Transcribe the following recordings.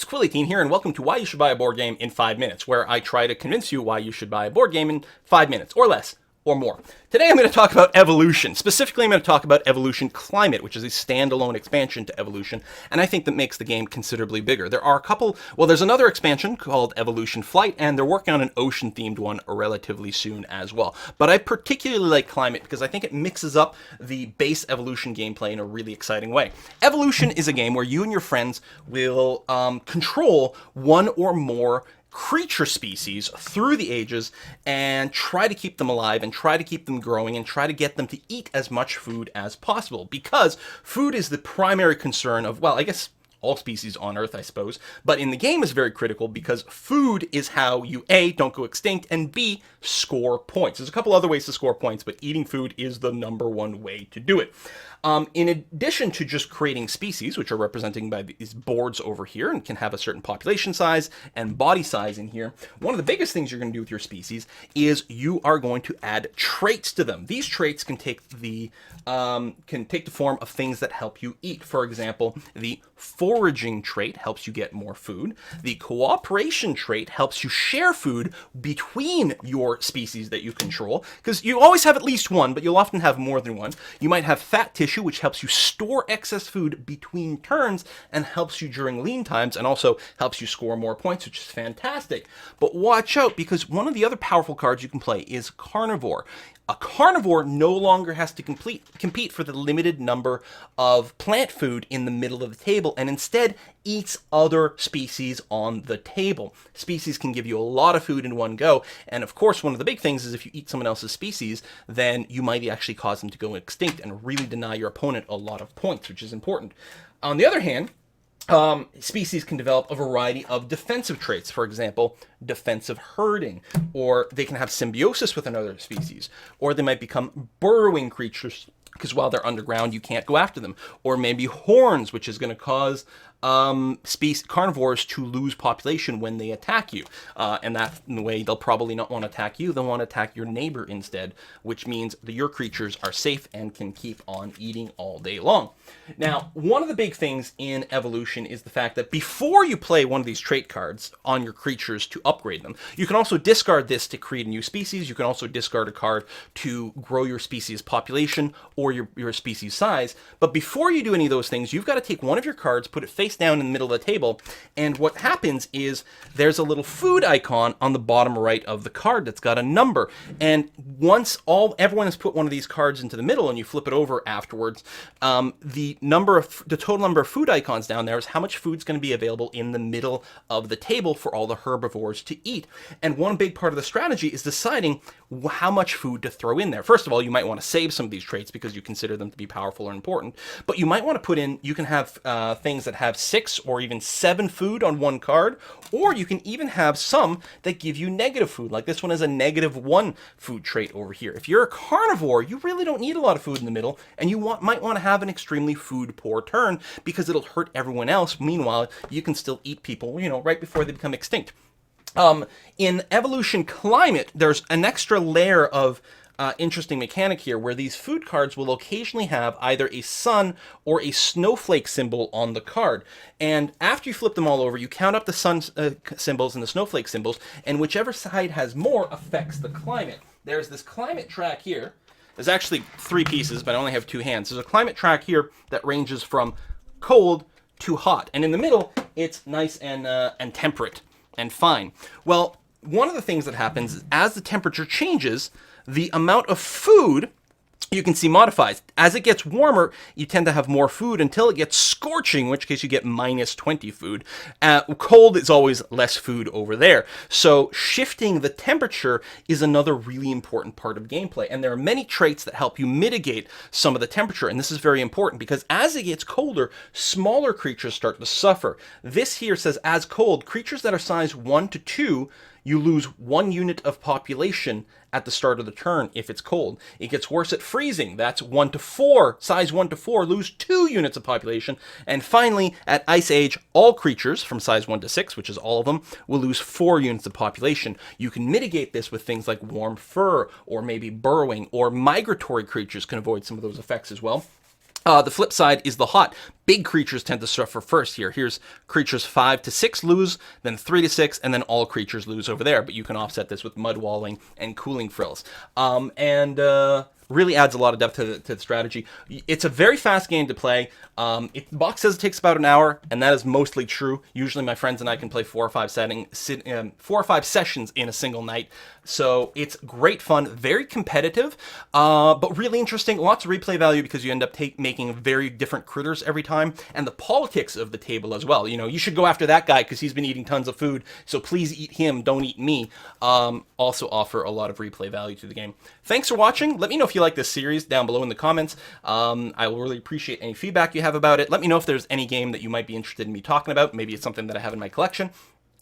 Quilly18 here, and welcome to Why You Should Buy a Board Game in 5 Minutes, where I try to convince you why you should buy a board game in 5 minutes, or less, or more. Today I'm going to talk about Evolution. Specifically, I'm going to talk about Evolution Climate, which is a standalone expansion to Evolution, and I think that makes the game considerably bigger. There's another expansion called Evolution Flight, and they're working on an ocean-themed one relatively soon as well. But I particularly like Climate because I think it mixes up the base Evolution gameplay in a really exciting way. Evolution is a game where you and your friends will control one or more creature species through the ages and try to keep them alive and try to keep them growing and try to get them to eat as much food as possible, because food is the primary concern of, well, I guess all species on Earth, I suppose, but in the game is very critical because food is how you A, don't go extinct, and B, score points. There's a couple other ways to score points, but eating food is the number one way to do it. In addition to just creating species, which are represented by these boards over here and can have a certain population size and body size in here, one of the biggest things you're going to do with your species is you are going to add traits to them. These traits can take the form of things that help you eat. For example, the foraging trait helps you get more food. The cooperation trait helps you share food between your species that you control, because you always have at least one, but you'll often have more than one. You might have fat tissue, which helps you store excess food between turns and helps you during lean times, and also helps you score more points, which is fantastic. But watch out, because one of the other powerful cards you can play is Carnivore. A carnivore no longer has to compete for the limited number of plant food in the middle of the table, and instead eats other species on the table. Species can give you a lot of food in one go, and of course one of the big things is if you eat someone else's species, then you might actually cause them to go extinct and really deny your opponent a lot of points, which is important. On the other hand, species can develop a variety of defensive traits. For example, defensive herding, or they can have symbiosis with another species, or they might become burrowing creatures because while they're underground you can't go after them, or maybe horns, which is going to cause carnivores to lose population when they attack you, and that in the way they'll probably not want to attack you, they'll want to attack your neighbor instead, which means that your creatures are safe and can keep on eating all day long. Now, one of the big things in Evolution is the fact that before you play one of these trait cards on your creatures to upgrade them, you can also discard this to create a new species. You can also discard a card to grow your species population or your species size. But before you do any of those things, you've got to take one of your cards, put it face down in the middle of the table, and what happens is there's a little food icon on the bottom right of the card that's got a number, and once everyone has put one of these cards into the middle and you flip it over afterwards, the total number of food icons down there is how much food's going to be available in the middle of the table for all the herbivores to eat. And one big part of the strategy is deciding how much food to throw in there. First of all, you might want to save some of these traits because you consider them to be powerful or important, but you might want to put in, you can have things that have 6 or even 7 food on one card, or you can even have some that give you negative food, like this one is a -1 food trait over here. If you're a carnivore, you really don't need a lot of food in the middle, and you might want to have an extremely food poor turn because it'll hurt everyone else. Meanwhile, you can still eat people, right before they become extinct. In Evolution Climate, there's an extra layer of interesting mechanic here where these food cards will occasionally have either a sun or a snowflake symbol on the card. And after you flip them all over, you count up the sun symbols and the snowflake symbols, and whichever side has more affects the climate. There's this climate track here. There's actually 3 pieces, but I only have 2 hands. There's a climate track here that ranges from cold to hot, and in the middle, it's nice and temperate and fine. Well, one of the things that happens is as the temperature changes, the amount of food you can see modifies. As it gets warmer, you tend to have more food until it gets scorching, in which case you get -20 food. Cold is always less food over there. So shifting the temperature is another really important part of gameplay. And there are many traits that help you mitigate some of the temperature. And this is very important because as it gets colder, smaller creatures start to suffer. This here says as cold, creatures that are size 1 to 2, you lose 1 unit of population at the start of the turn if it's cold. It gets worse at freezing. That's 1 to 4. Size 1 to 4 lose 2 units of population. And finally, at Ice Age, all creatures from size 1 to 6, which is all of them, will lose 4 units of population. You can mitigate this with things like warm fur, or maybe burrowing, or migratory creatures can avoid some of those effects as well. The flip side is the hot. Big creatures tend to suffer first here. Here's creatures 5 to 6 lose, then 3 to 6, and then all creatures lose over there. But you can offset this with mud walling and cooling frills. Really adds a lot of depth to the strategy. It's a very fast game to play. The box says it takes about an hour, and that is mostly true. Usually my friends and I can play 4 or 5 sessions in a single night. So it's great fun, very competitive, but really interesting. Lots of replay value because you end up making very different critters every time. And the politics of the table as well. You know, you should go after that guy because he's been eating tons of food. So please eat him, don't eat me. Also offer a lot of replay value to the game. Thanks for watching. Let me know if you like this series down below in the comments. I will really appreciate any feedback you have about it. Let me know if there's any game that you might be interested in me talking about. Maybe it's something that I have in my collection.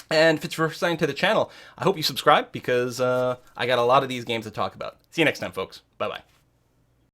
And if it's your first time to the channel, I hope you subscribe because I got a lot of these games to talk about. See you next time, folks. Bye-bye.